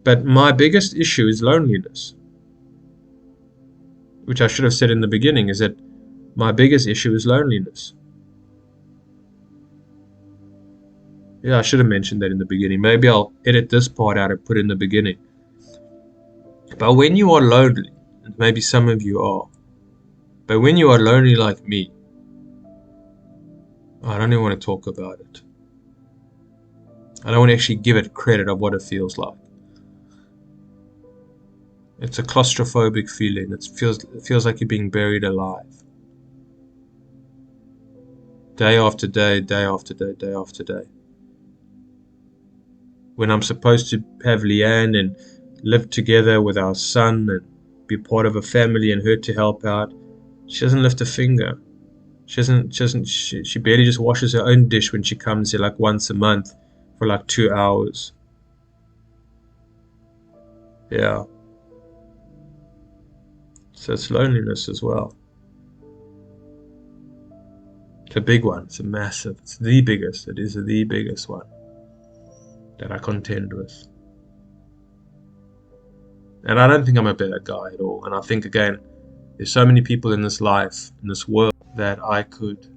But my biggest issue is loneliness, which I should have said in the beginning, is that my biggest issue is loneliness. Yeah, I should have mentioned that in the beginning. Maybe I'll edit this part out and put it in the beginning. But when you are lonely, and maybe some of you are, but when you are lonely like me, I don't even want to talk about it. I don't want to actually give it credit of what it feels like. It's a claustrophobic feeling. It feels like you're being buried alive. Day after day, day after day, day after day. When I'm supposed to have Leanne and live together with our son and be part of a family and her to help out, she doesn't lift a finger. She barely just washes her own dish when she comes here like once a month for like 2 hours. Yeah. So it's loneliness as well. It's a big one. It's a massive. It's the biggest. It is the biggest one that I contend with. And I don't think I'm a better guy at all. And I think, again, there's so many people in this life, in this world, that I could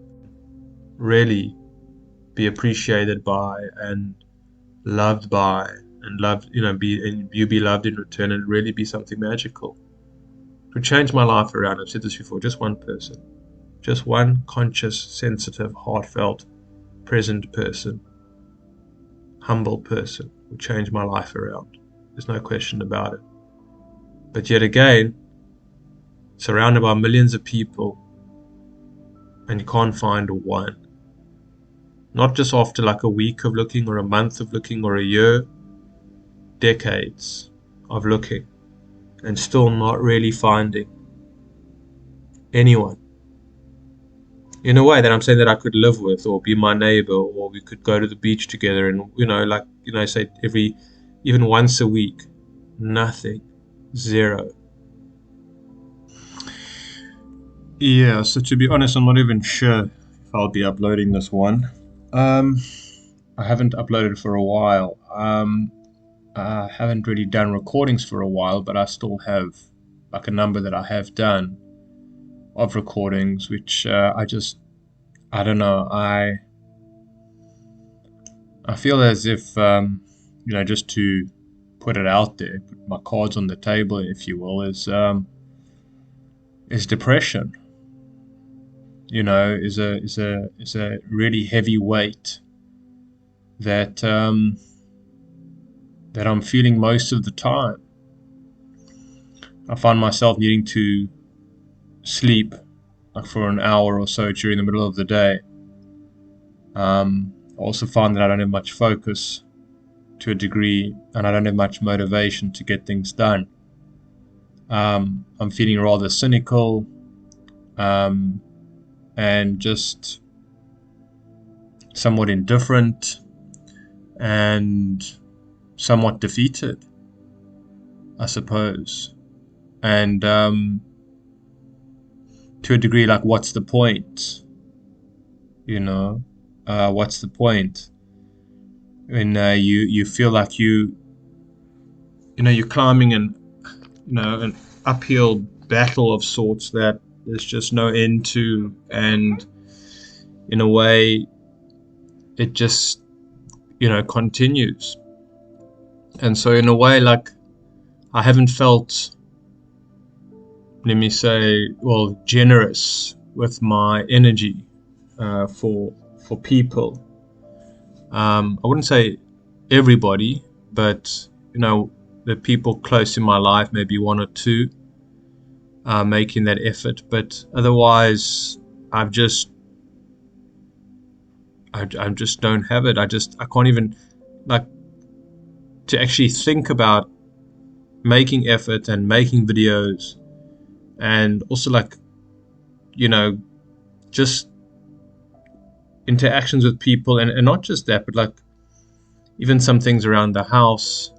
really be appreciated by and loved by, and loved, and you be loved in return, and really be something magical. It would change my life around. I've said this before. Just one person. Just one conscious, sensitive, heartfelt, present person. Humble person would change my life around. There's no question about it. But yet again, surrounded by millions of people, and you can't find one. Not just after like a week of looking, or a month of looking, or a year, decades of looking, and still not really finding anyone. In a way that I'm saying that I could live with, or be my neighbor, or we could go to the beach together, and say even once a week. Nothing. Zero. Yeah, so to be honest, I'm not even sure if I'll be uploading this one. I haven't uploaded for a while. I haven't really done recordings for a while, but I still have like a number that I have done of recordings, which I don't know. I feel as if just to put it out there, put my cards on the table, if you will, is depression. Is a really heavy weight that that I'm feeling most of the time. I find myself needing to sleep like for an hour or so during the middle of the day. I also find that I don't have much focus to a degree, and I don't have much motivation to get things done. I'm feeling rather cynical, and just somewhat indifferent, and somewhat defeated, I suppose. And to a degree, like, what's the point? What's the point when you feel like you're climbing an uphill battle of sorts that there's just no end to, and in a way it just continues. And so in a way, like, I haven't felt, let me say, generous with my energy for people. I wouldn't say everybody, but the people close in my life, maybe one or two, making that effort. But otherwise, I just don't have it. I can't even, like, to actually think about making effort and making videos, and also, like, just interactions with people, and not just that, but like even some things around the house,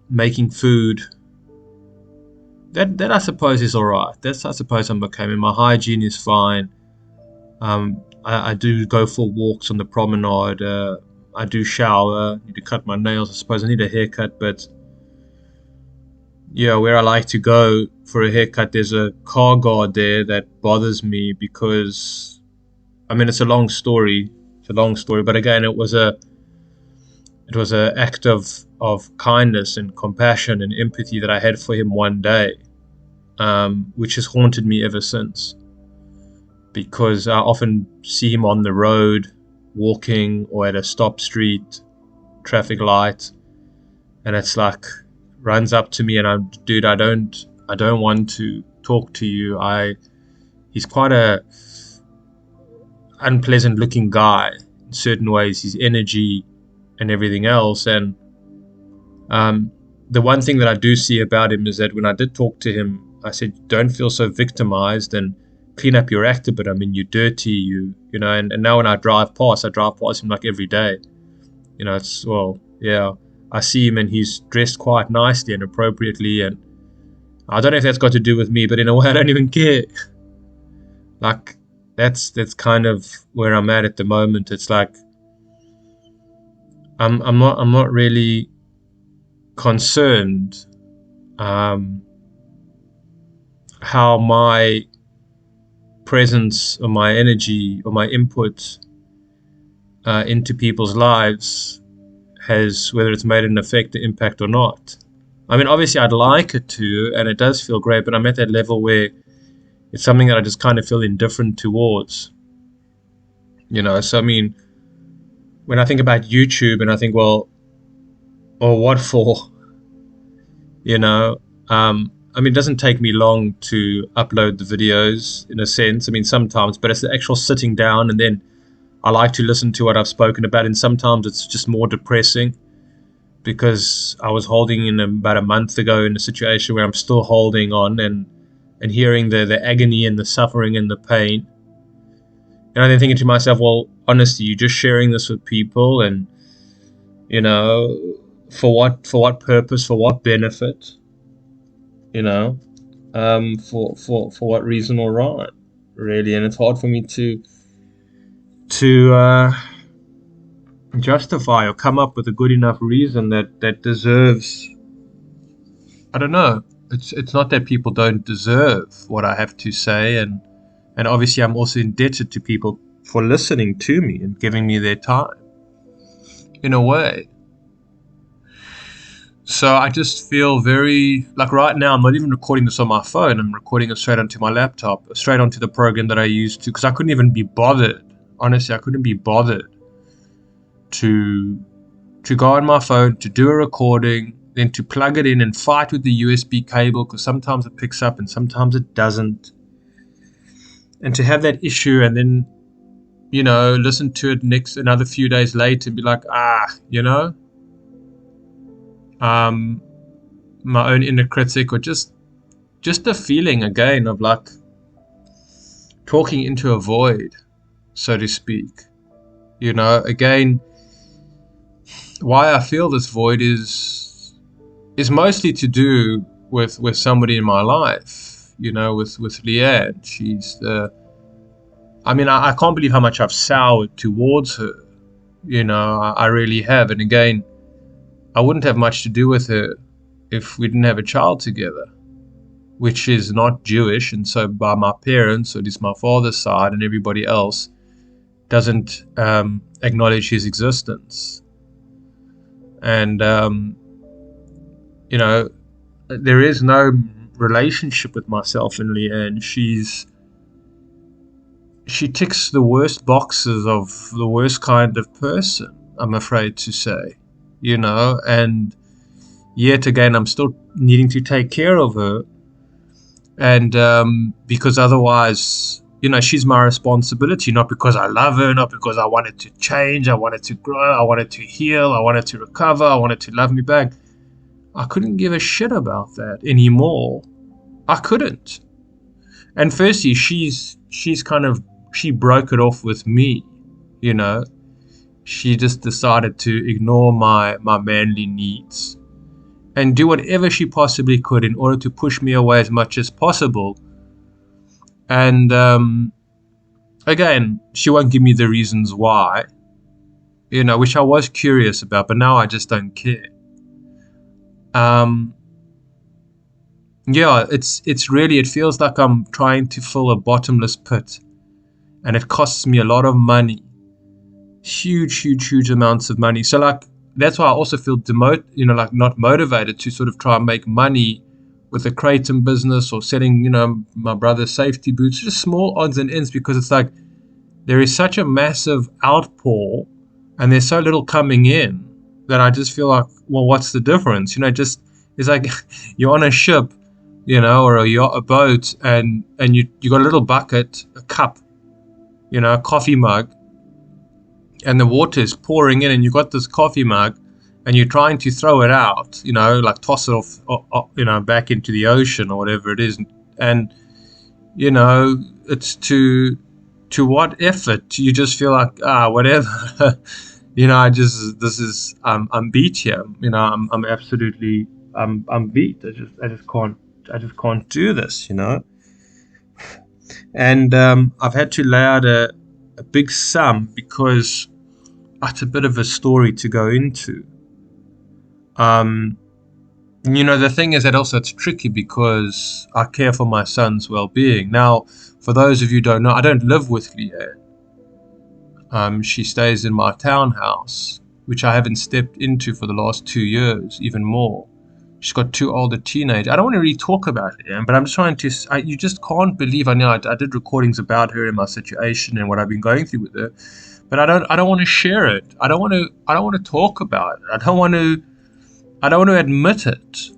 making food, that I suppose is alright. I suppose I'm okay. I mean, my hygiene is fine. I do go for walks on the promenade I do shower, need to cut my nails. I suppose I need a haircut, but yeah, where I like to go for a haircut, there's a car guard there that bothers me because, I mean, it's a long story. It's a long story, but again, it was a act of kindness and compassion and empathy that I had for him one day, which has haunted me ever since. Because I often see him on the road, walking or at a stop street, traffic light, and it's like runs up to me and I'm, dude, I don't want to talk to you. He's quite a unpleasant looking guy in certain ways, his energy and everything else. And the one thing that I do see about him is that when I did talk to him, I said, don't feel so victimized and clean up your act a bit. I mean, you're dirty, you know, and now when I drive past him like every day. You know, it's, well, yeah, I see him and he's dressed quite nicely and appropriately, and I don't know if that's got to do with me, but in a way I don't even care. Like, that's kind of where I'm at the moment. It's like I'm not really concerned how my presence or my energy or my input into people's lives has, whether it's made an effect or impact or not. I mean, obviously I'd like it to, and it does feel great, but I'm at that level where it's something that I just kind of feel indifferent towards. You know, so I mean, when I think about YouTube and I think, well, or what for? You know, I mean, it doesn't take me long to upload the videos in a sense. I mean, sometimes, but it's the actual sitting down, and then I like to listen to what I've spoken about, and sometimes it's just more depressing because I was holding in about a month ago in a situation where I'm still holding on and hearing the agony and the suffering and the pain. And I'm then thinking to myself, well, honestly, you're just sharing this with people, and, you know, for what purpose, for what benefit, you know, for what reason or rhyme, really. And it's hard for me to justify or come up with a good enough reason that deserves. I don't know. It's not that people don't deserve what I have to say, and obviously I'm also indebted to people for listening to me and giving me their time, in a way. So I just feel very, like right now, I'm not even recording this on my phone. I'm recording it straight onto my laptop, straight onto the program that I used to, because I couldn't even be bothered. Honestly, I couldn't be bothered to go on my phone, to do a recording, then to plug it in and fight with the USB cable, because sometimes it picks up and sometimes it doesn't. And to have that issue and then, you know, listen to it another few days later and be like, you know, my own inner critic, or just the feeling again of like talking into a void, so to speak. You know, again, why I feel this void is mostly to do with somebody in my life, you know, with Leanne. She's I mean, I can't believe how much I've soured towards her, you know, I really have. And again, I wouldn't have much to do with her if we didn't have a child together, which is not Jewish, and so by my parents, or at least my father's side, and everybody else doesn't acknowledge his existence. And you know, there is no relationship with myself and Leanne. She ticks the worst boxes of the worst kind of person, I'm afraid to say, you know, and yet again, I'm still needing to take care of her. And because otherwise, you know, she's my responsibility, not because I love her, not because I want her to change, I want her to grow, I want her to heal, I want her to recover, I want her to love me back. I couldn't give a shit about that anymore. I couldn't. And firstly, she's kind of, she broke it off with me, you know. She just decided to ignore my manly needs and do whatever she possibly could in order to push me away as much as possible. And again, she won't give me the reasons why, which I was curious about, but now I just don't care. Um, yeah, it's really, it feels like I'm trying to fill a bottomless pit, and it costs me a lot of money, huge amounts of money. So like that's why I also feel like not motivated to sort of try and make money with a Kratom business or selling, my brother's safety boots, just small odds and ends, because it's like there is such a massive outpour and there's so little coming in that I just feel like, well, what's the difference? Just it's like you're on a ship, or a boat, and you got a little bucket, a cup, a coffee mug, and the water is pouring in, and you got this coffee mug, and you're trying to throw it out, like toss it off, back into the ocean or whatever it is, and it's to what effort? You just feel like whatever, I'm beat here, I'm absolutely I'm beat. I just can't do this, and I've had to lay out a big sum because that's a bit of a story to go into. The thing is that also it's tricky because I care for my son's well-being. Now, for those of you who don't know, I don't live with Leanne. She stays in my townhouse, which I haven't stepped into for the last 2 years, even more. She's got 2 older teenagers. I don't want to really talk about Leanne, but I'm just trying to. You just can't believe. I know I did recordings about her and my situation and what I've been going through with her, but I don't want to share it. I don't want to talk about it. I don't want to admit it.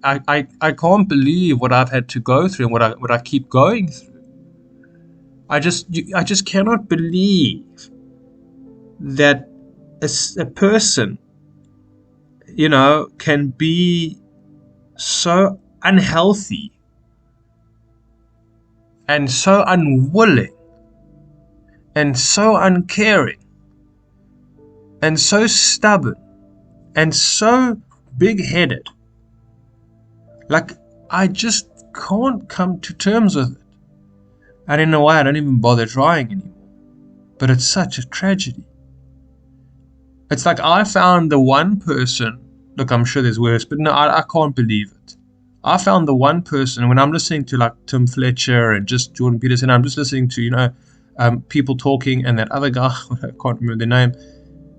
I can't believe what I've had to go through and what I keep going through. I just cannot believe that a person, can be so unhealthy and so unwilling and so uncaring and so stubborn and so big-headed. Like, I just can't come to terms with it. And in a way, I don't even bother trying anymore. But it's such a tragedy. It's like I found the one person, look, I'm sure there's worse, but no, I can't believe it. I found the one person, when I'm listening to like Tim Fletcher and just Jordan Peterson, I'm just listening to, people talking, and that other guy, I can't remember their name.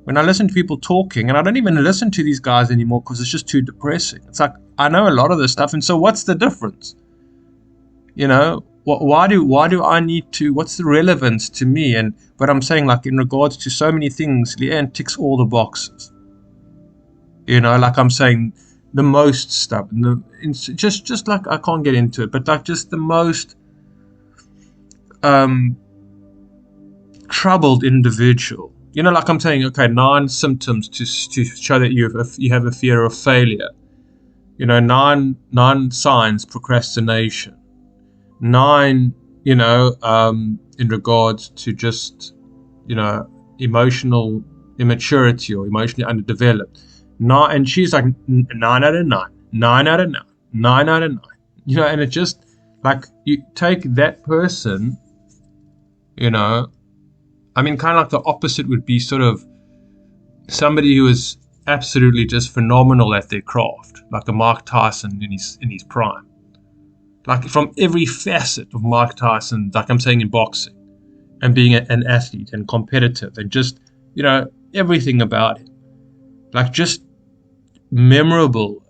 When I listen to people talking, and I don't even listen to these guys anymore because it's just too depressing. It's like, I know a lot of this stuff, and so what's the difference? Why do I need to, what's the relevance to me? But I'm saying, like, in regards to so many things, Leanne ticks all the boxes. Like I'm saying, the most stubborn, just like, I can't get into it, but like just the most troubled individual. Like I'm saying, okay, 9 symptoms to show that you have a fear of failure. 9 signs: procrastination. 9, in regards to just, emotional immaturity or emotionally underdeveloped. 9, and she's like 9 out of 9, 9 out of 9, 9 out of 9. And it just like you take that person, I mean, kind of like the opposite would be sort of somebody who is absolutely just phenomenal at their craft, like a Mike Tyson in his prime. Like from every facet of Mike Tyson, like I'm saying in boxing, and being an athlete and competitive, and just everything about him, like just memorable,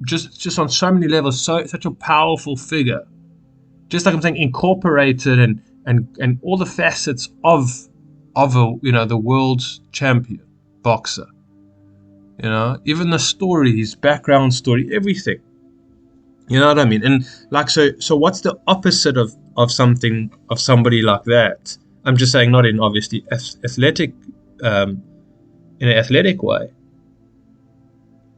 just on so many levels, such a powerful figure. Just like I'm saying, incorporated and all the facets of the world's champion boxer. Even the story, his background story, everything. You know what I mean? And like so what's the opposite of somebody like that? I'm just saying, not in obviously athletic, in an athletic way,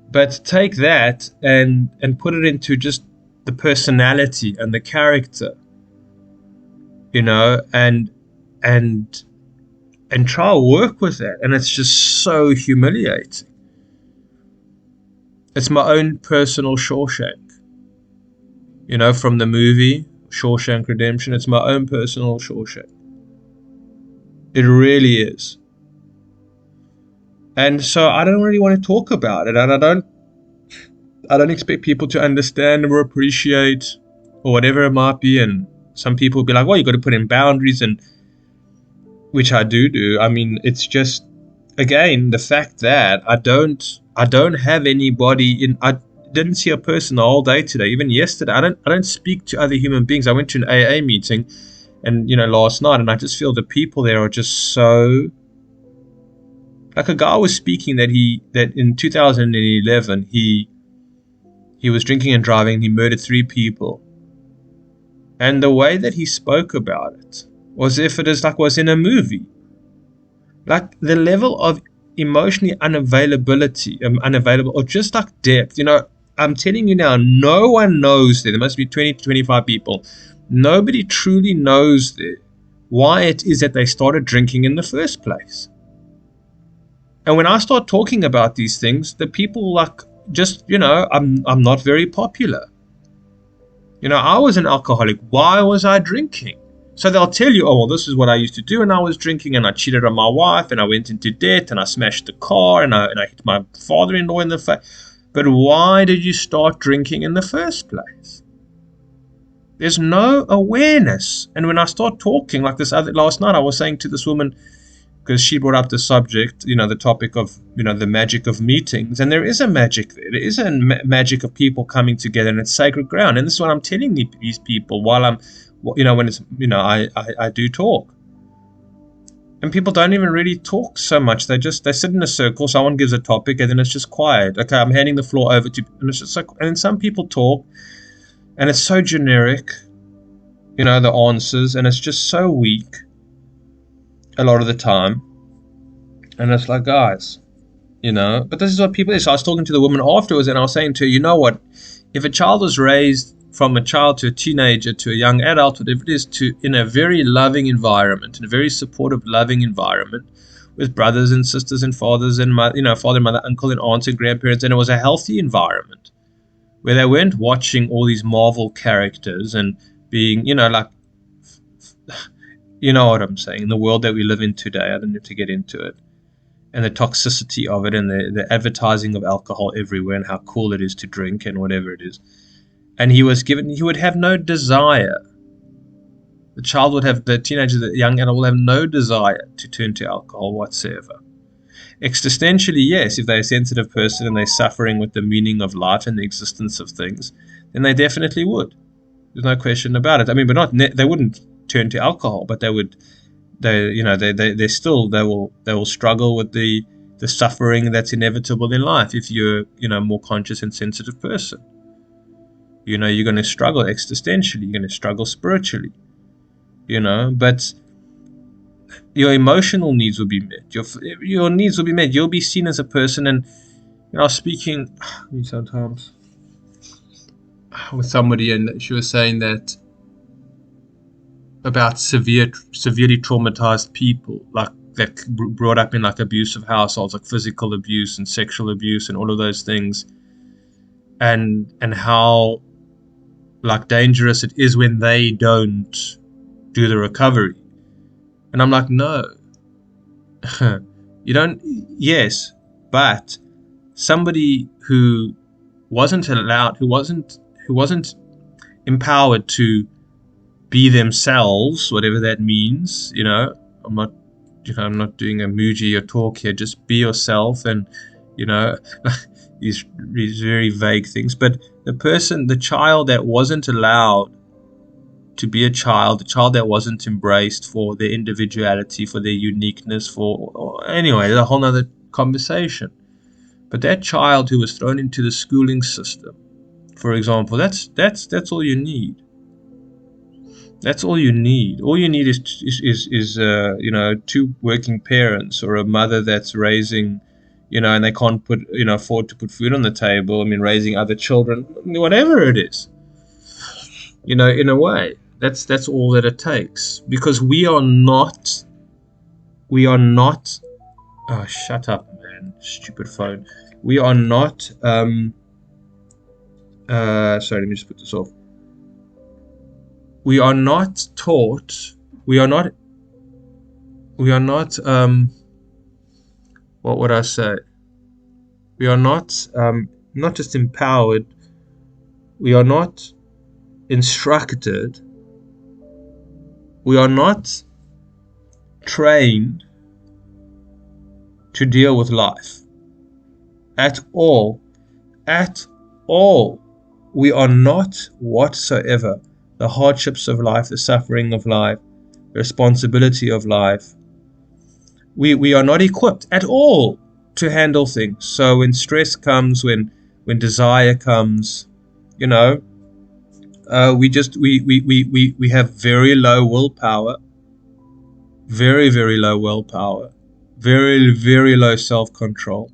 but take that and put it into just the personality and the character, and try to work with that, and it's just so humiliating. It's my own personal Shawshank. From the movie Shawshank Redemption. It's my own personal Shawshank. It really is. And so I don't really want to talk about it, and I don't expect people to understand or appreciate or whatever it might be. And some people will be like, well, you got to put in boundaries, and which I do. I mean, it's just, again, the fact that I don't have anybody in. I didn't see a person the whole day today, even yesterday. I don't speak to other human beings. I went to an AA meeting, and last night, and I just feel the people there are just so. Like, a guy was speaking that in 2011 he was drinking and driving, and he murdered 3 people. And the way that he spoke about it was if it is like was in a movie. Like, the level of emotionally unavailable, or just like depth. I'm telling you now, no one knows there. There must be 20 to 25 people. Nobody truly knows there why it is that they started drinking in the first place. And when I start talking about these things, the people like just, I'm not very popular. I was an alcoholic. Why was I drinking? So they'll tell you, oh, well, this is what I used to do when I was drinking, and I cheated on my wife, and I went into debt, and I smashed the car, and I hit my father-in-law in the face. But why did you start drinking in the first place? There's no awareness. And when I start talking like this last night, I was saying to this woman, because she brought up the subject, the topic of, the magic of meetings. And there is a magic there. There is a magic of people coming together, and it's sacred ground. And this is what I'm telling these people while I'm, when it's, I do talk. And people don't even really talk so much. They sit in a circle, someone gives a topic, and then it's just quiet. Okay, I'm handing the floor over to, and it's just like, and then some people talk, and it's so generic, the answers, and it's just so weak a lot of the time. And it's like, guys, but this is what people is. So I was talking to the woman afterwards, and I was saying to her, you know what, if a child is raised from a child to a teenager to a young adult, whatever it is, in a very loving environment, in a very supportive, loving environment, with brothers and sisters and fathers and father, mother, uncle and aunts and grandparents, and it was a healthy environment where they weren't watching all these Marvel characters and being, like, you know what I'm saying, in the world that we live in today. I don't need to get into it. And the toxicity of it, and the advertising of alcohol everywhere, and how cool it is to drink and whatever it is. And he would have no desire. The teenager, the young adult will have no desire to turn to alcohol whatsoever. Existentially, yes, if they're a sensitive person and they're suffering with the meaning of life and the existence of things, then they definitely would. There's no question about it. I mean, but they wouldn't turn to alcohol, but they would. They will struggle with the suffering that's inevitable in life if you're more conscious and sensitive person. You're going to struggle existentially, you're going to struggle spiritually, but your emotional needs will be met. Your needs will be met. You'll be seen as a person. And I was speaking sometimes with somebody, and she was saying that about severely traumatized people, like that brought up in like abusive households, like physical abuse and sexual abuse and all of those things, and how like dangerous it is when they don't do the recovery. And I'm like, no, you don't. Yes, but somebody who wasn't allowed, who wasn't empowered to be themselves, whatever that means. I'm not doing a Muji or talk here. Just be yourself, and these very vague things. But the child that wasn't allowed to be a child, the child that wasn't embraced for their individuality, for their uniqueness, anyway, a whole other conversation. But that child who was thrown into the schooling system, for example, that's all you need. That's all you need. All you need is 2 working parents, or a mother that's raising, and they can't afford to put food on the table. I mean, raising other children, whatever it is. In a way, that's all that it takes. Because we are not. Oh, shut up, man! Stupid phone. We are not. Sorry, let me just put this off. We are not taught, we are not we are not, what would I say? We are not just empowered, we are not instructed, we are not trained to deal with life at all. At all. We are not whatsoever. The hardships of life, the suffering of life, the responsibility of life. We are not equipped at all to handle things. So when stress comes, when desire comes, you know, we have very low willpower, very low willpower, very low self-control,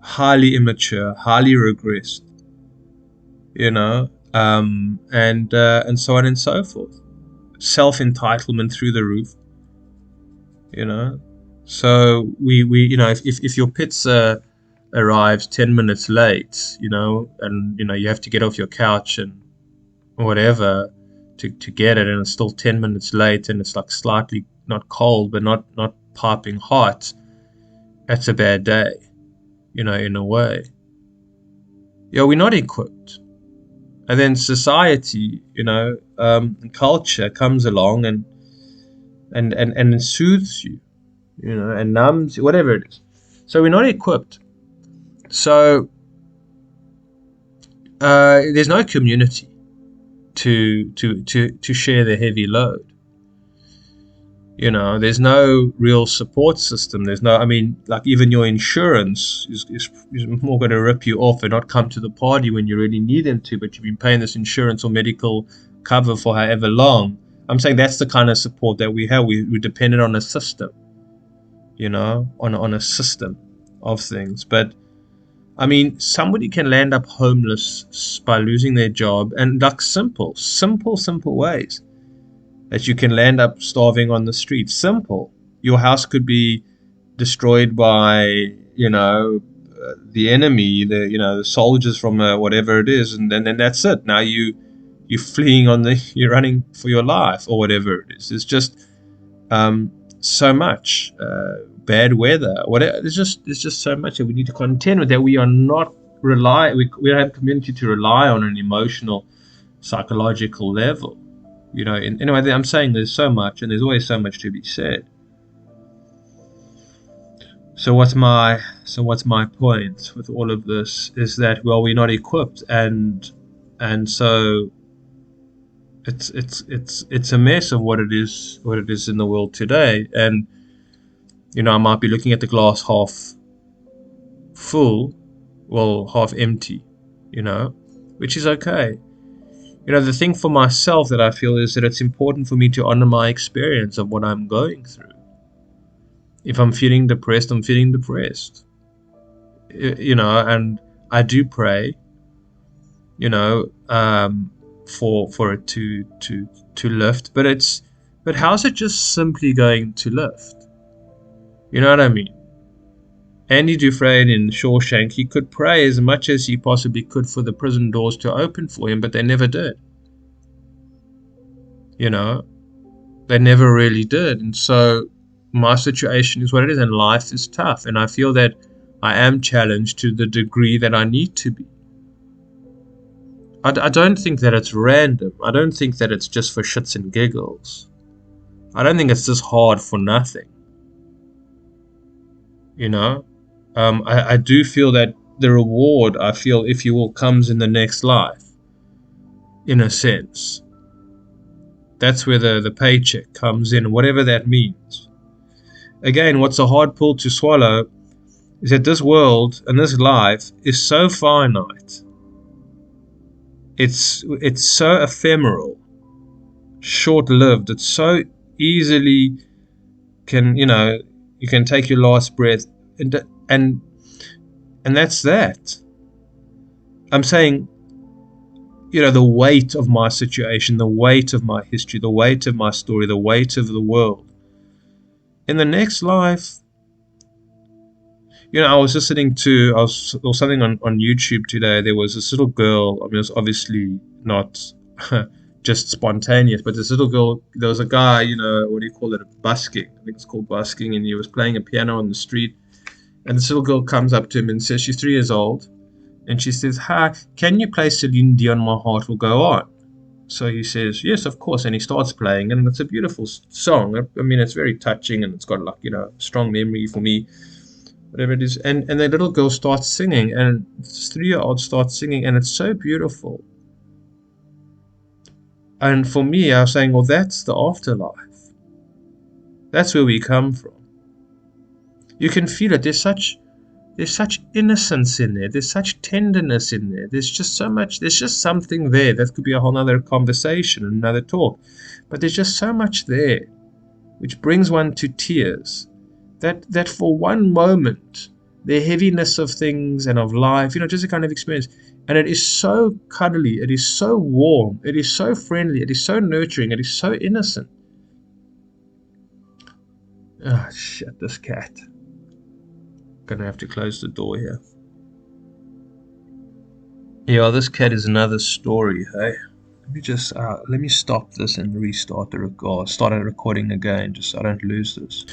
highly immature, highly regressed, and so on and so forth. Self-entitlement through the roof, So if your pizza arrives 10 minutes late, and you have to get off your couch and whatever to get it, and it's still 10 minutes late, and it's like slightly not cold but not piping hot, that's a bad day, in a way. We're not equipped. And then society, culture comes along and soothes you, and numbs you, whatever it is. So we're not equipped. So there's no community to share the heavy load. There's no real support system. There's no, like even your insurance is more going to rip you off and not come to the party when you really need them to, but you've been paying this insurance or medical cover for however long. I'm saying that's the kind of support that we have. We're dependent on a system, on a system of things. But somebody can land up homeless by losing their job, and like simple ways that you can land up starving on the street. Simple. Your house could be destroyed by, the enemy, the soldiers from whatever it is, and then that's it. Now you're fleeing you're running for your life or whatever it is. It's just so much bad weather. Whatever. There's just so much that we need to contend with, that we are not we don't have a community to rely on an emotional, psychological level. Anyway, I'm saying there's so much, and there's always so much to be said. So what's my point with all of this is that, well, we're not equipped, and so it's a mess of what it is in the world today. And I might be looking at the glass half full, well, half empty, which is okay. The thing for myself that I feel is that it's important for me to honor my experience of what I'm going through. If I'm feeling depressed, I'm feeling depressed. And I do pray, for it to lift. But how's it just simply going to lift? You know what I mean? Andy Dufresne in Shawshank, he could pray as much as he possibly could for the prison doors to open for him, but they never did. They never really did. And so my situation is what it is, and life is tough. And I feel that I am challenged to the degree that I need to be. I don't think that it's random. I don't think that it's just for shits and giggles. I don't think it's just hard for nothing. I do feel that the reward, I feel, if you will, comes in the next life, in a sense. That's where the paycheck comes in, whatever that means. Again, what's a hard pill to swallow is that this world and this life is so finite. It's so ephemeral, short-lived. It's so easily you can take your last breath, and that's that. I'm saying, the weight of my situation, the weight of my history, the weight of my story, the weight of the world. In the next life, I was listening to, there was something on YouTube today. There was this little girl. It was obviously not just spontaneous. But this little girl, there was a guy, what do you call it? Busking. I think it's called busking. And he was playing a piano on the street. And this little girl comes up to him and says, she's 3 years old. And she says, "Hi, can you play Celine Dion, My Heart Will Go On?" So he says, "Yes, of course." And he starts playing. And it's a beautiful song. I mean, it's very touching. And it's got like, strong memory for me. Whatever it is. And the little girl starts singing. And this 3-year-old starts singing. And it's so beautiful. And for me, I was saying, well, that's the afterlife. That's where we come from. You can feel it. There's such innocence in there. There's such tenderness in there. There's just so much. There's just something there. That could be a whole other conversation, another talk. But there's just so much there, which brings one to tears. That for one moment, the heaviness of things and of life, just a kind of experience. And it is so cuddly. It is so warm. It is so friendly. It is so nurturing. It is so innocent. Ah, shit, this cat. Gonna have to close the door here. Yeah, this cat is another story, hey? Let me stop this and restart the record. Start a recording again, just so I don't lose this.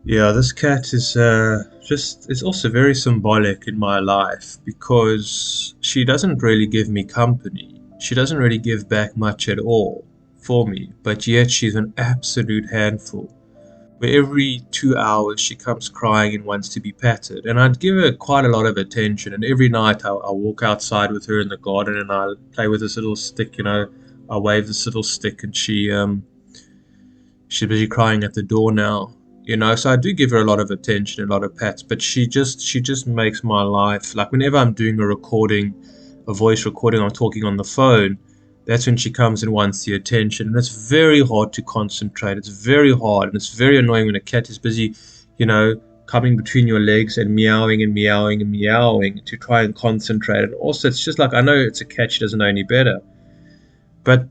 Yeah, this cat is it's also very symbolic in my life because she doesn't really give me company. She doesn't really give back much at all for me, but yet she's an absolute handful. Where every 2 hours she comes crying and wants to be patted. And I'd give her quite a lot of attention. And every night I walk outside with her in the garden and I play with this little stick, I wave this little stick and she's busy crying at the door now. So I do give her a lot of attention, a lot of pats, but she just makes my life, like whenever I'm doing a voice recording, I'm talking on the phone, that's when she comes and wants the attention. And it's very hard to concentrate. It's very hard. And it's very annoying when a cat is busy, coming between your legs and meowing and meowing and meowing to try and concentrate. And also, it's just like, I know it's a cat. She doesn't know any better. But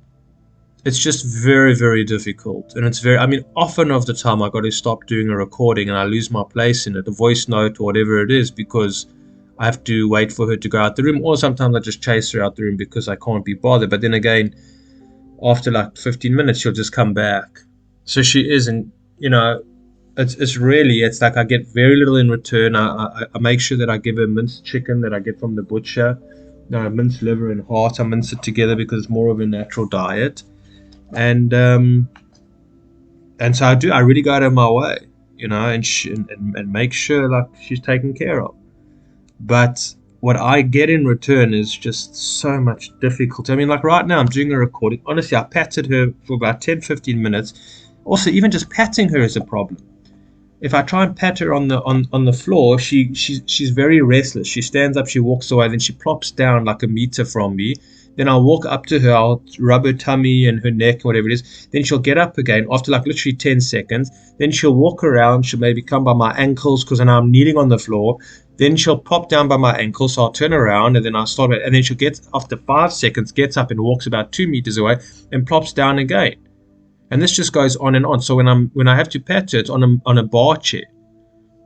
it's just very, very difficult. And it's often of the time I got to stop doing a recording and I lose my place in it, a voice note or whatever it is, because I have to wait for her to go out the room, or sometimes I just chase her out the room because I can't be bothered. But then again, after like 15 minutes, she'll just come back. So she is, and it's like I get very little in return. I make sure that I give her minced chicken that I get from the butcher. Minced liver and heart. I mince it together because it's more of a natural diet, and so I do. I really go out of my way, and make sure like she's taken care of. But what I get in return is just so much difficulty. I mean, like right now I'm doing a recording. Honestly, I patted her for about 10-15 minutes. Also, even just patting her is a problem. If I try and pat her on the floor, she's very restless. She stands up, she walks away, then she plops down like a meter from me. Then I'll walk up to her, I'll rub her tummy and her neck, whatever it is. Then she'll get up again after like literally 10 seconds. Then she'll walk around. She'll maybe come by my ankles because now I'm kneeling on the floor. Then she'll pop down by my ankles, so I'll turn around and then I'll start. And then she'll get, after 5 seconds, gets up and walks about 2 meters away and plops down again. And this just goes on and on. So when I have to pet her, it's on a bar chair.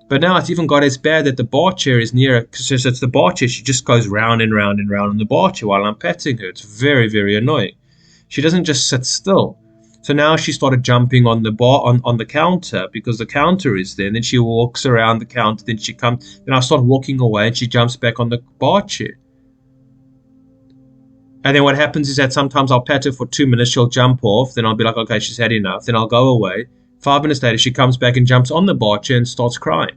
But now it's even got as bad that the bar chair is near her, because it's the bar chair. She just goes round and round and round on the bar chair while I'm petting her. It's very, very annoying. She doesn't just sit still. So now she started jumping on the bar on the counter because the counter is there. And then she walks around the counter. Then she comes. Then I start walking away and she jumps back on the bar chair. And then what happens is that sometimes I'll pet her for 2 minutes. She'll jump off. Then I'll be like, okay, she's had enough. Then I'll go away. 5 minutes later, she comes back and jumps on the bar chair and starts crying.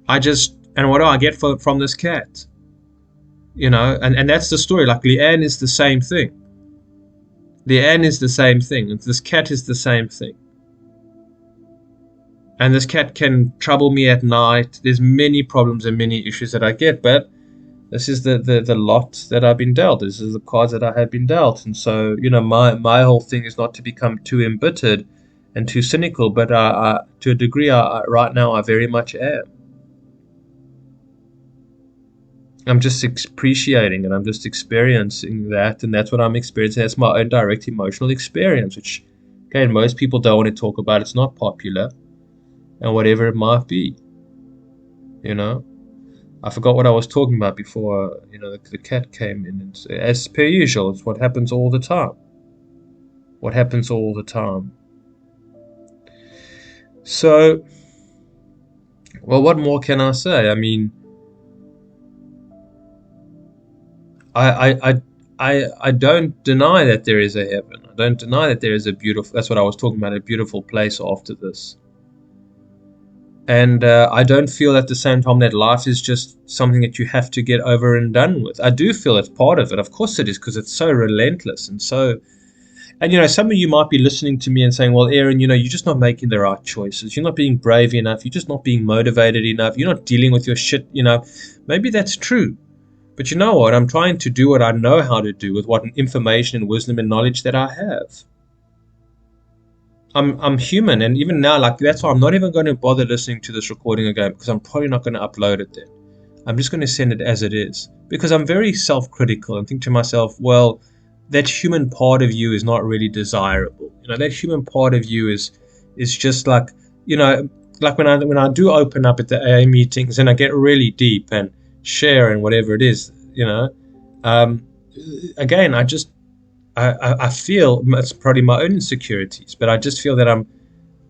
And what do I get from this cat? And that's the story. Like Leanne is the same thing. Leanne is the same thing. And this cat is the same thing. And this cat can trouble me at night. There's many problems and many issues that I get, but this is the lot that I've been dealt. This is the cards that I have been dealt. And so, my whole thing is not to become too embittered and too cynical, but to a degree, right now, I very much am. I'm just appreciating and I'm just experiencing that, and that's what I'm experiencing. That's my own direct emotional experience, which, again, most people don't want to talk about. It's not popular, and whatever it might be, I forgot what I was talking about before, the cat came in. And as per usual, it's what happens all the time. What happens all the time. So, well, what more can I say? I mean, I don't deny that there is a heaven. I don't deny that there is a beautiful. That's what I was talking about, a beautiful place after this. And I don't feel at the same time that life is just something that you have to get over and done with. I do feel it's part of it. Of course it is, because it's so relentless and so. And some of you might be listening to me and saying, "Well, Aaron, you're just not making the right choices. You're not being brave enough. You're just not being motivated enough. You're not dealing with your shit." Maybe that's true. But you know what? I'm trying to do what I know how to do with what information and wisdom and knowledge that I have. I'm human, and even now, like, that's why I'm not even going to bother listening to this recording again, because I'm probably not going to upload it then. I'm just going to send it as it is, because I'm very self-critical and think to myself, well, that human part of you is not really desirable. That human part of you is just like, like when I do open up at the AA meetings and I get really deep and share and whatever it is, again, I feel it's probably my own insecurities, but I just feel that I'm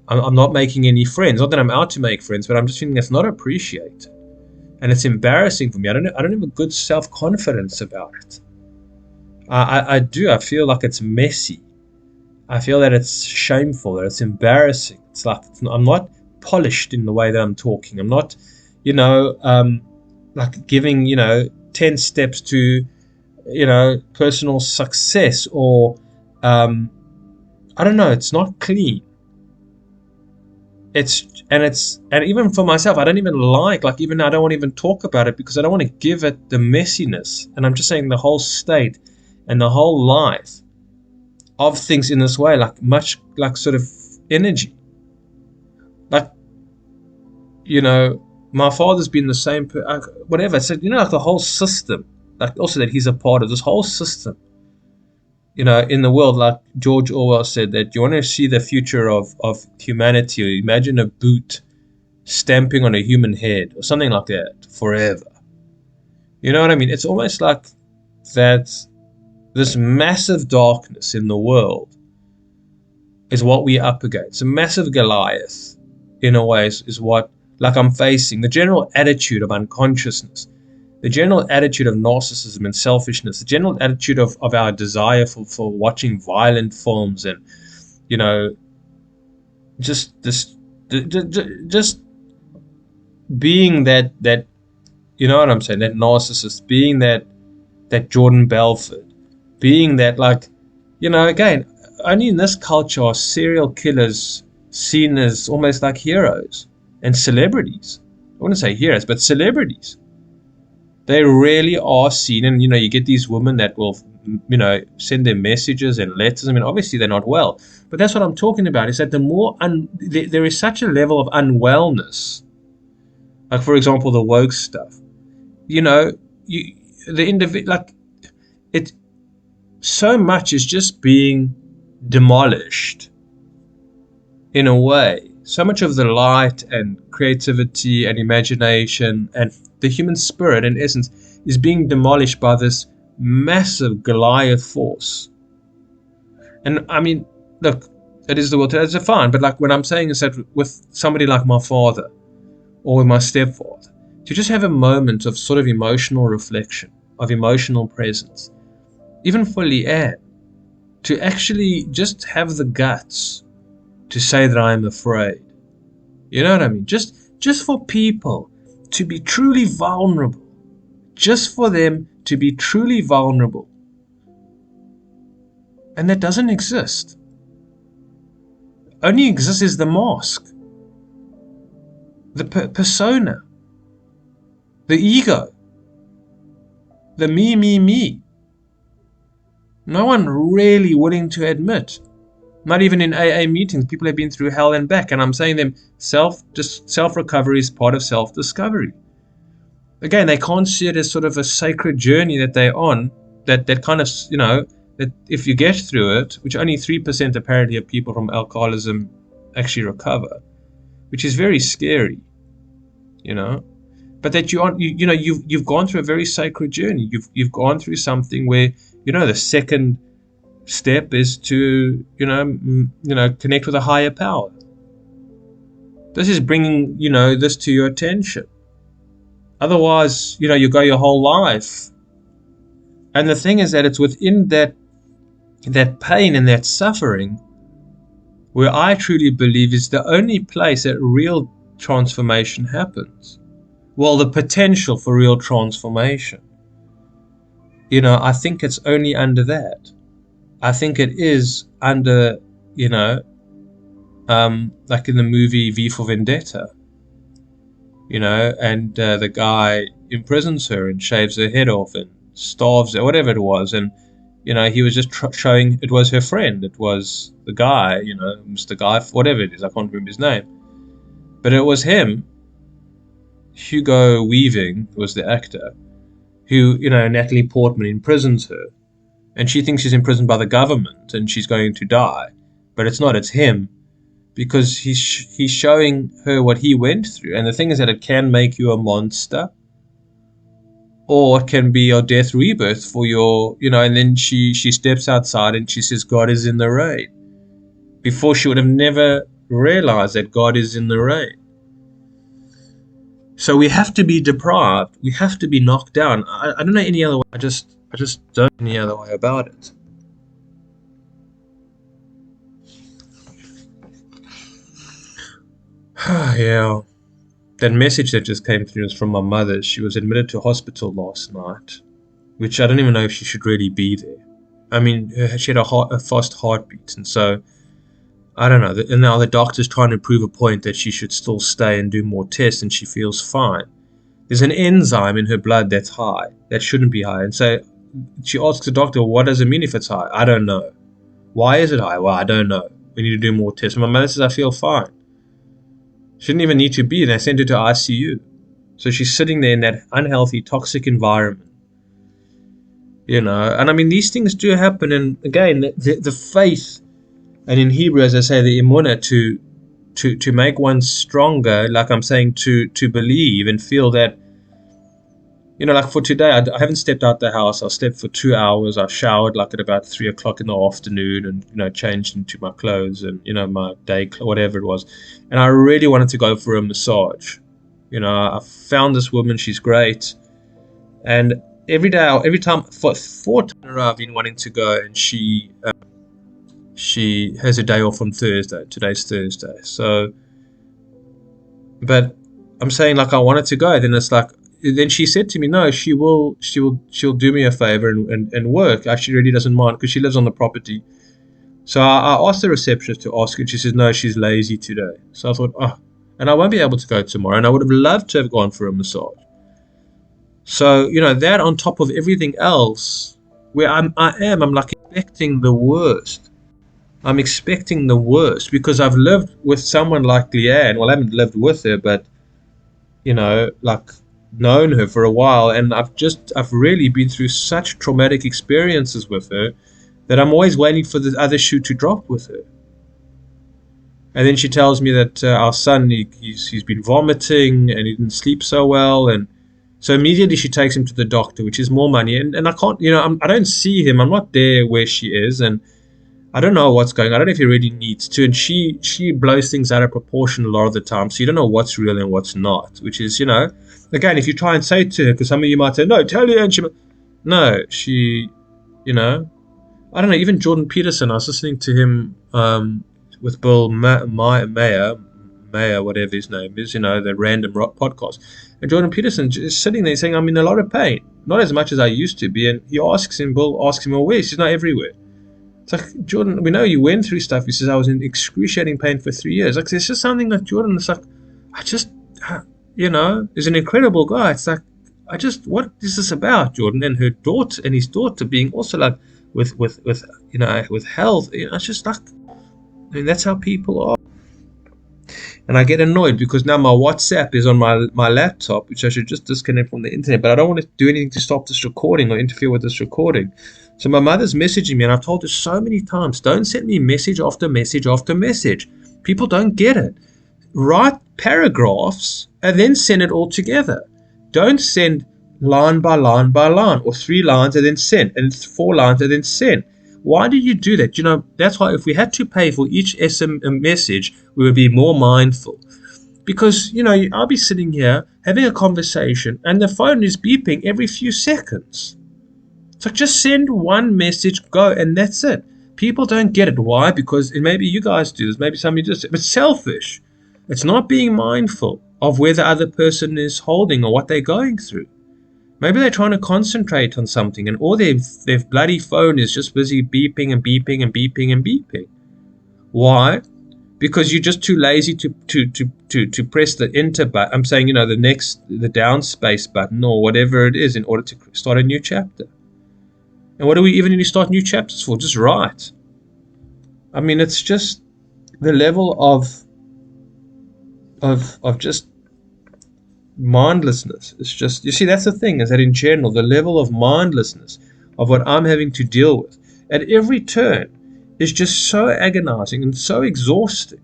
not making any friends. Not that I'm out to make friends, but I'm just feeling it's not appreciated, and it's embarrassing for me. I don't have a good self-confidence about it. I do. I feel like it's messy. I feel that it's shameful, that it's embarrassing. It's like I'm not polished in the way that I'm talking. I'm not, like giving 10 steps to personal success, or I don't know, it's not clean. And even for myself, I don't even even I don't want to even talk about it, because I don't want to give it the messiness. And I'm just saying the whole state and the whole life of things in this way, like much like sort of energy. Like, my father's been the same, whatever. So, like the whole system, like also that he's a part of this whole system, in the world. Like George Orwell said, that you want to see the future of humanity, or imagine a boot stamping on a human head or something like that forever. You know what I mean? It's almost like that this massive darkness in the world is what we're up against. A massive Goliath, in a way, is what, like, I'm facing. The general attitude of unconsciousness, the general attitude of narcissism and selfishness, the general attitude of our desire for watching violent films, and just being that what I'm saying, that narcissist, being that Jordan Belfort, being that, like, again, only in this culture are serial killers seen as almost like heroes and celebrities. I wouldn't say heroes, but celebrities. They really are seen, and you get these women that will send their messages and letters. I mean, obviously they're not well, but that's what I'm talking about, is that the more there is such a level of unwellness, like, for example, the woke stuff, the individual, like, it so much is just being demolished in a way. So much of the light and creativity and imagination and the human spirit, in essence, is being demolished by this massive Goliath force. And I mean, look, it is the world today, it's fine, but like, what I'm saying is that with somebody like my father or with my stepfather, to just have a moment of sort of emotional reflection, of emotional presence, even for Leanne, to actually just have the guts to say that I am afraid. You know what I mean? Just for people to be truly vulnerable, just for them to be truly vulnerable. And that doesn't exist. Only exists is the mask, the persona, the ego, the me. No one really willing to admit. Not even in AA meetings, people have been through hell and back, and I'm saying them self-recovery is part of self-discovery. Again, they can't see it as sort of a sacred journey that they're on, that kind of, that if you get through it, which only 3% apparently of people from alcoholism actually recover, which is very scary, but that you've gone through a very sacred journey. You've gone through something where the second step is to connect with a higher power. This is bringing this to your attention. Otherwise, you go your whole life. And the thing is that it's within that pain and that suffering where I truly believe is the only place that real transformation happens. Well, the potential for real transformation. I think it's only under that. I think it is under, like in the movie V for Vendetta, and the guy imprisons her and shaves her head off and starves her, whatever it was. And, he was just showing it was her friend. It was the guy, Mr. Guy, whatever it is. I can't remember his name. But it was him. Hugo Weaving was the actor who, Natalie Portman imprisons her. And she thinks she's imprisoned by the government and she's going to die. But it's not, it's him. Because he's showing her what he went through. And the thing is that it can make you a monster. Or it can be your death rebirth for your, and then she steps outside and she says, God is in the rain. Before she would have never realized that God is in the rain. So we have to be deprived. We have to be knocked down. I don't know any other way. I just don't know any other way about it. Yeah. That message that just came through is from my mother. She was admitted to hospital last night, which I don't even know if she should really be there. I mean, she had a fast heartbeat, and so I don't know. And now the doctor's trying to prove a point that she should still stay and do more tests, and she feels fine. There's an enzyme in her blood that's high, that shouldn't be high. And so she asks the doctor, what does it mean if it's high? I don't know. Why is it high? Well, I don't know. We need to do more tests. And my mother says, I feel fine. She didn't even need to be. They sent her to ICU. So she's sitting there in that unhealthy, toxic environment. And I mean, these things do happen. And again, the faith, and in Hebrew, as I say, the emunah, to make one stronger, like I'm saying, to believe and feel that, like for today, I haven't stepped out the house. I slept for 2 hours. I showered like at about 3 o'clock in the afternoon and, changed into my clothes and, my day, whatever it was. And I really wanted to go for a massage. I found this woman. She's great. And every time, for 4 times in a row, I've been wanting to go, and she has a day off on Thursday. Today's Thursday. So, but I'm saying like I wanted to go. Then it's like, then she said to me, no, she'll do me a favor and work. She really doesn't mind because she lives on the property. So I asked the receptionist to ask her, and she says, no, she's lazy today. So I thought, and I won't be able to go tomorrow. And I would have loved to have gone for a massage. So, that on top of everything else, where I'm like expecting the worst. I'm expecting the worst because I've lived with someone like Leanne. Well, I haven't lived with her, but, like known her for a while. And I've really been through such traumatic experiences with her that I'm always waiting for the other shoe to drop with her. And then she tells me that our son, he's been vomiting and he didn't sleep so well. And so immediately she takes him to the doctor, which is more money. And I can't, I don't see him. I'm not there where she is. And I don't know what's going on. I don't know if he really needs to. And she blows things out of proportion a lot of the time. So you don't know what's real and what's not, which is, again, if you try and say to her, because some of you might say, no, tell her. And she, I don't know, even Jordan Peterson, I was listening to him with Bill Mayer, whatever his name is, the Random Rock podcast. And Jordan Peterson is sitting there saying, I'm in a lot of pain, not as much as I used to be. And Bill asks him, well, where? He says, not everywhere. It's like, Jordan, we know you went through stuff. He says, I was in excruciating pain for 3 years. Like, it's just something that Jordan is like, is an incredible guy. It's like, what is this about, Jordan? And her daughter and his daughter being also like with health. It's just like, that's how people are. And I get annoyed because now my WhatsApp is on my laptop, which I should just disconnect from the internet. But I don't want to do anything to stop this recording or interfere with this recording. So my mother's messaging me, and I've told her so many times, don't send me message after message after message. People don't get it. Write paragraphs and then send it all together. Don't send line by line by line, or 3 lines and then send, and 4 lines and then send. Why do you do that? That's why if we had to pay for each SM message, we would be more mindful. Because, I'll be sitting here having a conversation and the phone is beeping every few seconds. So just send one message, go, and that's it. People don't get it. Why? Because, and maybe you guys do this, maybe somebody does it, but it's selfish. It's not being mindful of where the other person is holding or what they're going through. Maybe they're trying to concentrate on something and all their bloody phone is just busy beeping and beeping and beeping and beeping. Why? Because you're just too lazy to press the enter button. I'm saying, the down space button or whatever it is in order to start a new chapter. And what do we even need to start new chapters for? Just write. I mean, it's just the level of just mindlessness. It's just, you see, that's the thing, is that in general, the level of mindlessness of what I'm having to deal with at every turn is just so agonizing and so exhausting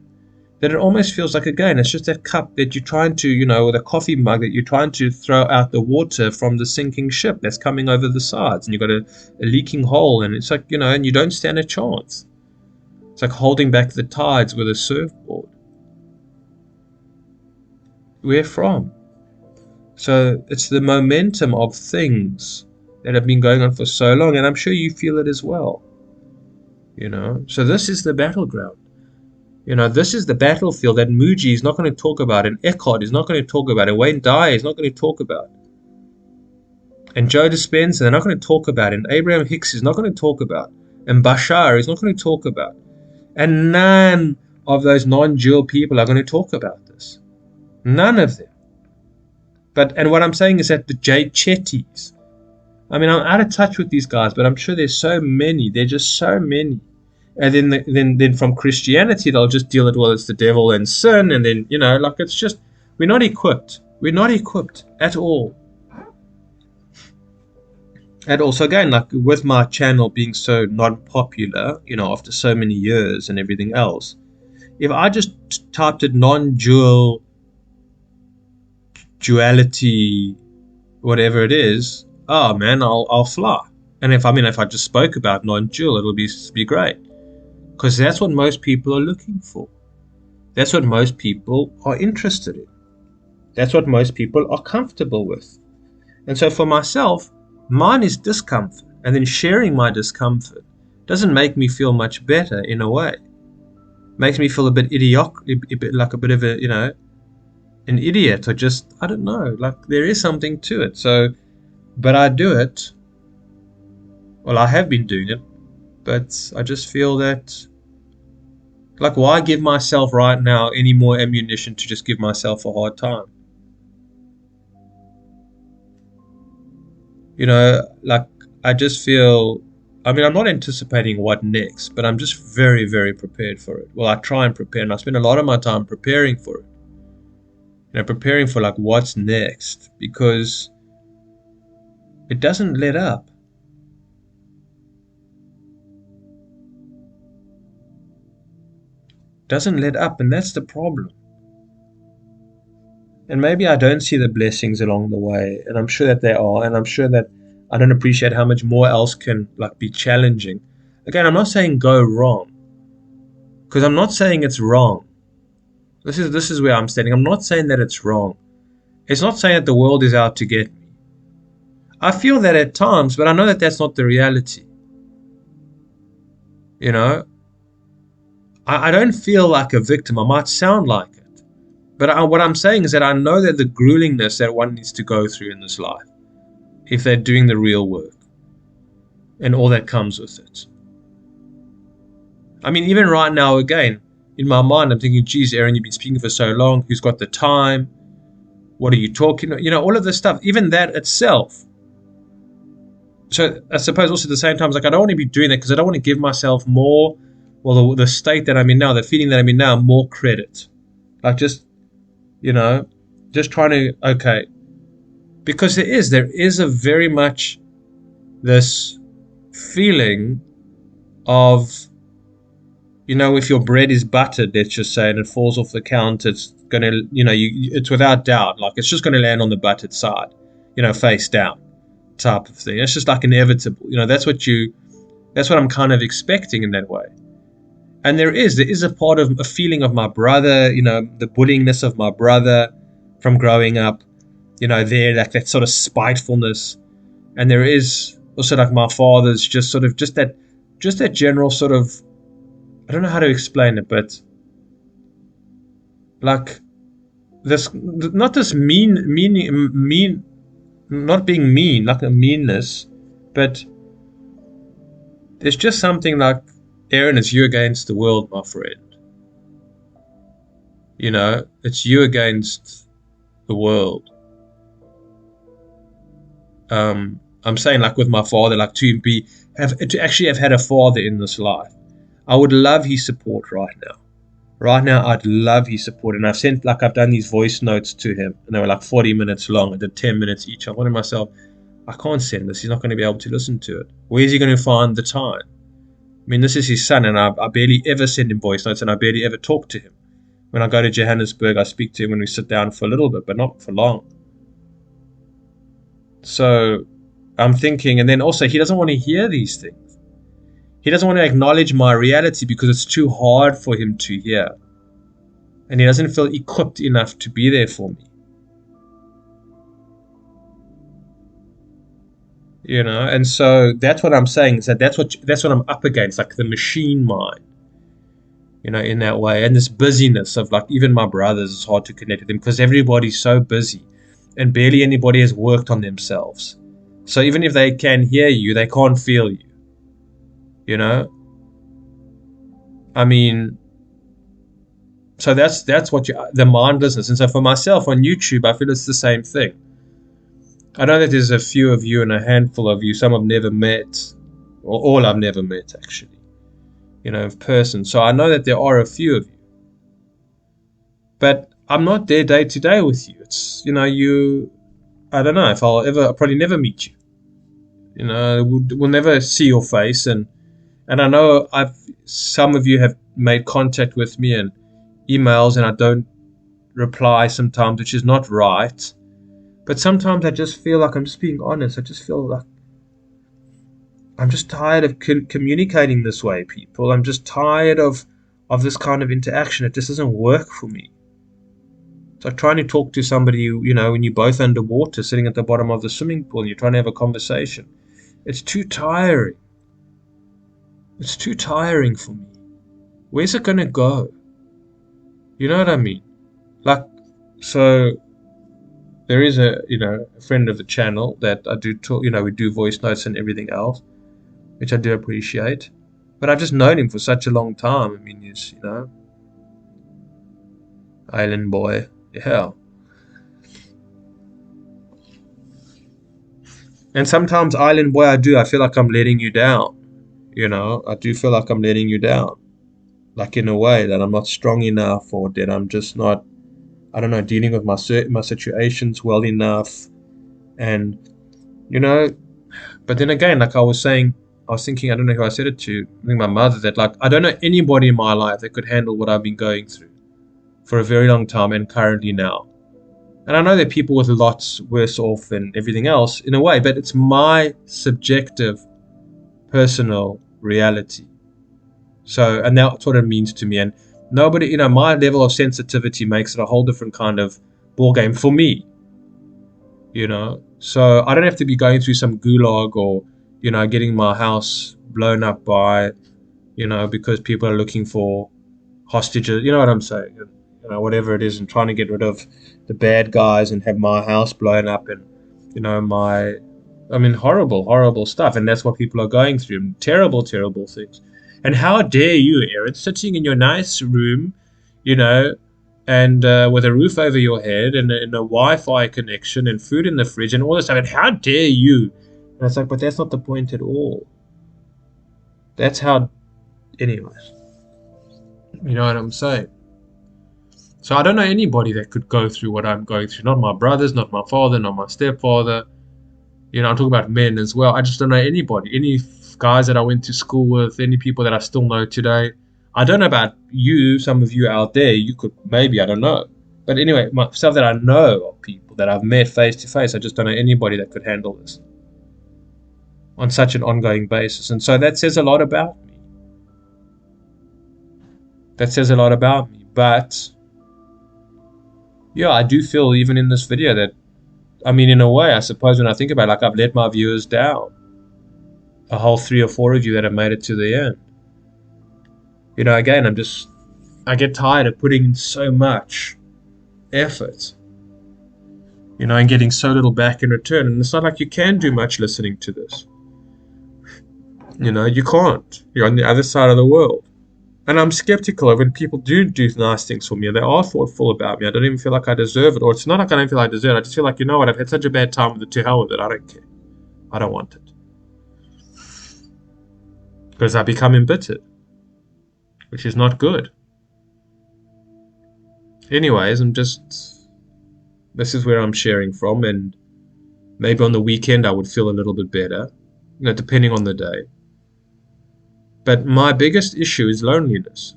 that it almost feels like, again, it's just that cup that you're trying to, or the coffee mug that you're trying to throw out the water from the sinking ship that's coming over the sides, and you've got a leaking hole, and it's like, and you don't stand a chance. It's like holding back the tides with a surfboard. Where from? So it's the momentum of things that have been going on for so long, and I'm sure you feel it as well. So this is the battleground. This is the battlefield that Mooji is not going to talk about, and Eckhart is not going to talk about, and Wayne Dyer is not going to talk about, and Joe Dispenza, they're not going to talk about, and Abraham Hicks is not going to talk about, and Bashar is not going to talk about, and none of those non-dual people are going to talk about this. None of them. And what I'm saying is that the Jay Chettys, I mean, I'm out of touch with these guys, but I'm sure there's so many. There are just so many. And then from Christianity, they'll just deal it, well, it's the devil and sin. And then, it's just, we're not equipped. We're not equipped at all. At all. So again, with my channel being so non-popular, after so many years and everything else, if I just typed it non-dual, duality, whatever it is, oh man, I'll fly. And if I just spoke about non-dual, it'll be great, because that's what most people are looking for. That's what most people are interested in. That's what most people are comfortable with. And so for myself, mine is discomfort, and then sharing my discomfort doesn't make me feel much better in a way. It makes me feel a bit like a bit of a, an idiot, or just, I don't know, there is something to it. So, but I do it. Well, I have been doing it, but I just feel that, why give myself right now any more ammunition to just give myself a hard time? I just feel, I'm not anticipating what next, but I'm just very, very prepared for it. Well, I try and prepare, and I spend a lot of my time preparing for it. Preparing for what's next, because it doesn't let up. Doesn't let up, and that's the problem. And maybe I don't see the blessings along the way, and I'm sure that they are, and I'm sure that I don't appreciate how much more else can be challenging. Again, I'm not saying go wrong, because I'm not saying it's wrong. This is where I'm standing. I'm not saying that it's wrong. It's not saying that the world is out to get me. I feel that at times, but I know that that's not the reality. I don't feel like a victim. I might sound like it. But what I'm saying is that I know that the gruelingness that one needs to go through in this life, if they're doing the real work, and all that comes with it. I mean, even right now, again, in my mind, I'm thinking, geez, Aaron, you've been speaking for so long. Who's got the time? What are you talking about? All of this stuff, even that itself. So I suppose also at the same time, it's I don't want to be doing that because I don't want to give myself more, the state that I'm in now, the feeling that I'm in now, more credit. Just trying to, okay. Because there is a very much this feeling of, if your bread is buttered, let's just say, and it falls off the counter, it's gonna, it's without doubt, like it's just gonna land on the butted side, face down, type of thing. It's just like inevitable. That's what I'm kind of expecting in that way. And there is a part of a feeling of my brother, the bullyingness of my brother from growing up, there, like that sort of spitefulness. And there is also like my father's just that general sort of, I don't know how to explain it, but like this, not this mean, not being mean, like a meanness, but there's just something like, Aaron, it's you against the world, my friend. It's you against the world. I'm saying, like with my father, like to actually have had a father in this life. I would love his support right now. Right now, I'd love his support. And I've done these voice notes to him, and they were like 40 minutes long. I did 10 minutes each. I'm wondering myself, I can't send this. He's not going to be able to listen to it. Where's he going to find the time? I mean, this is his son, and I barely ever send him voice notes, and I barely ever talk to him. When I go to Johannesburg, I speak to him when we sit down for a little bit, but not for long. So I'm thinking, and then also he doesn't want to hear these things. He doesn't want to acknowledge my reality because it's too hard for him to hear. And he doesn't feel equipped enough to be there for me. And so that's what I'm saying, is that's what I'm up against, like the machine mind, in that way. And this busyness of, like, even my brothers, it's hard to connect with them because everybody's so busy and barely anybody has worked on themselves. So even if they can hear you, they can't feel you. I mean, so that's what the mindlessness. And so for myself on YouTube, I feel it's the same thing. I know that there's a few of you and a handful of you, some I've never met, or all I've never met actually, in person. So I know that there are a few of you. But I'm not there day to day with you. It's, I don't know if I'll probably never meet you. We'll never see your face. And I know some of you have made contact with me and emails, and I don't reply sometimes, which is not right. But sometimes I just feel like, I'm just being honest, I just feel like I'm just tired of communicating this way, people. I'm just tired of this kind of interaction. It just doesn't work for me. It's like trying to talk to somebody, when you're both underwater, sitting at the bottom of the swimming pool, and you're trying to have a conversation. It's too tiring. It's too tiring for me. Where's it going to go? You know what I mean? Like, so there is a friend of the channel that I do talk, we do voice notes and everything else, which I do appreciate. But I've just known him for such a long time. I mean, he's, island boy. Yeah. And sometimes, island boy, I feel like I'm letting you down. I do feel like I'm letting you down. Like, in a way that I'm not strong enough, or that I'm just not, I don't know, dealing with my situations well enough. And, but then again, like I was thinking, I don't know who I said it to, I think my mother, that, like, I don't know anybody in my life that could handle what I've been going through for a very long time and currently now. And I know there are people with lots worse off and everything else in a way, but it's my subjective, personal reality. So, and that's what it means to me. And nobody, my level of sensitivity makes it a whole different kind of ball game for me. So I don't have to be going through some gulag or, getting my house blown up by, because people are looking for hostages. You know what I'm saying? Whatever it is, and trying to get rid of the bad guys and have my house blown up and, horrible, horrible stuff. And that's what people are going through. Terrible, terrible things. And how dare you, Aaron, sitting in your nice room, and with a roof over your head and a Wi-Fi connection and food in the fridge and all this stuff. And how dare you? And it's like, but that's not the point at all. That's how, anyways. You know what I'm saying? So I don't know anybody that could go through what I'm going through. Not my brothers, not my father, not my stepfather. I'm talking about men as well. I just don't know anybody. Any guys that I went to school with, any people that I still know today. I don't know about you, some of you out there. You could maybe, I don't know. But anyway, myself that I know of people that I've met face to face, I just don't know anybody that could handle this on such an ongoing basis. And so that says a lot about me. That says a lot about me. But yeah, I do feel even in this video that, I mean, in a way, I suppose when I think about it, like I've let my viewers down. A whole 3 or 4 of you that have made it to the end. You know, again, I get tired of putting in so much effort, you know, and getting so little back in return. And it's not like you can do much listening to this. You know, you can't. You're on the other side of the world. And I'm skeptical of when people do nice things for me, and they are thoughtful about me. I don't even feel like I deserve it. Or it's not like I don't feel like I deserve it. I just feel like, you know what, I've had such a bad time with it, to hell with it. I don't care. I don't want it. Because I become embittered, which is not good. Anyways, this is where I'm sharing from, and maybe on the weekend I would feel a little bit better, you know, depending on the day. But my biggest issue is loneliness,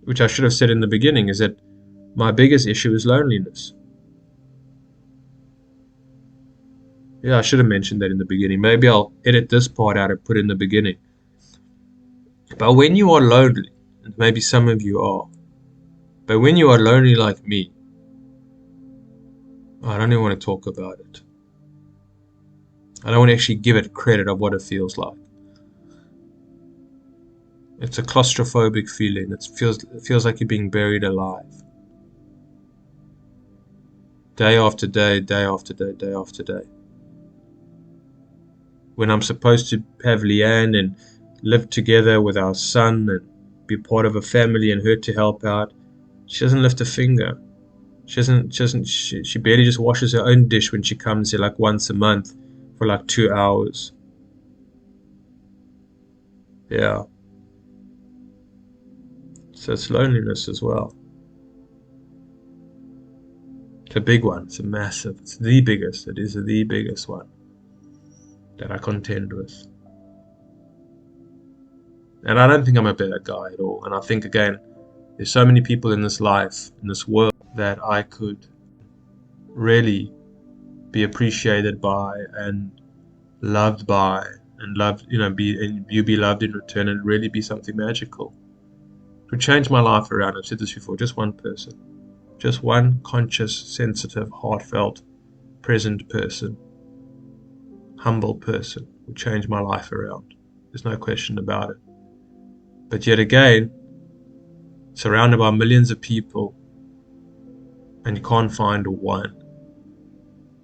which I should have said in the beginning, is that my biggest issue is loneliness. Yeah, I should have mentioned that in the beginning. Maybe I'll edit this part out and put it in the beginning. But when you are lonely, and maybe some of you are, but when you are lonely like me, I don't even want to talk about it. I don't want to actually give it credit of what it feels like. It's a claustrophobic feeling. It feels like you're being buried alive. Day after day, day after day, day after day. When I'm supposed to have Leanne and live together with our son and be part of a family and her to help out, she doesn't lift a finger. She barely just washes her own dish when she comes here like once a month for like 2 hours. Yeah. So it's loneliness as well. It's a big one. It's a massive. It's the biggest. It is the biggest one that I contend with. And I don't think I'm a bad guy at all. And I think, again, there's so many people in this life, in this world, that I could really be appreciated by and loved by, and loved, you know, you be loved in return, and really be something magical. It would change my life around. I've said this before. Just one person, just one conscious, sensitive, heartfelt, present person, humble person would change my life around. There's no question about it. But yet again, surrounded by millions of people, and you can't find one.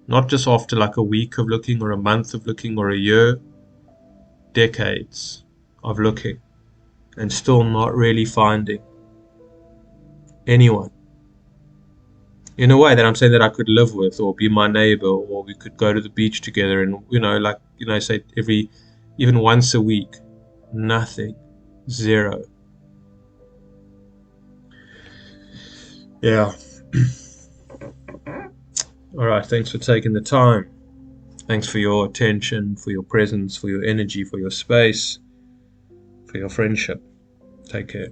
Not just after like a week of looking, or a month of looking, or a year, decades of looking, and still not really finding anyone. In a way that I'm saying that I could live with, or be my neighbor, or we could go to the beach together, and, you know, like, you know, say even once a week. Nothing. Zero. Yeah. All right, thanks for taking the time. Thanks for your attention, for your presence, for your energy, for your space, for your friendship. Take care.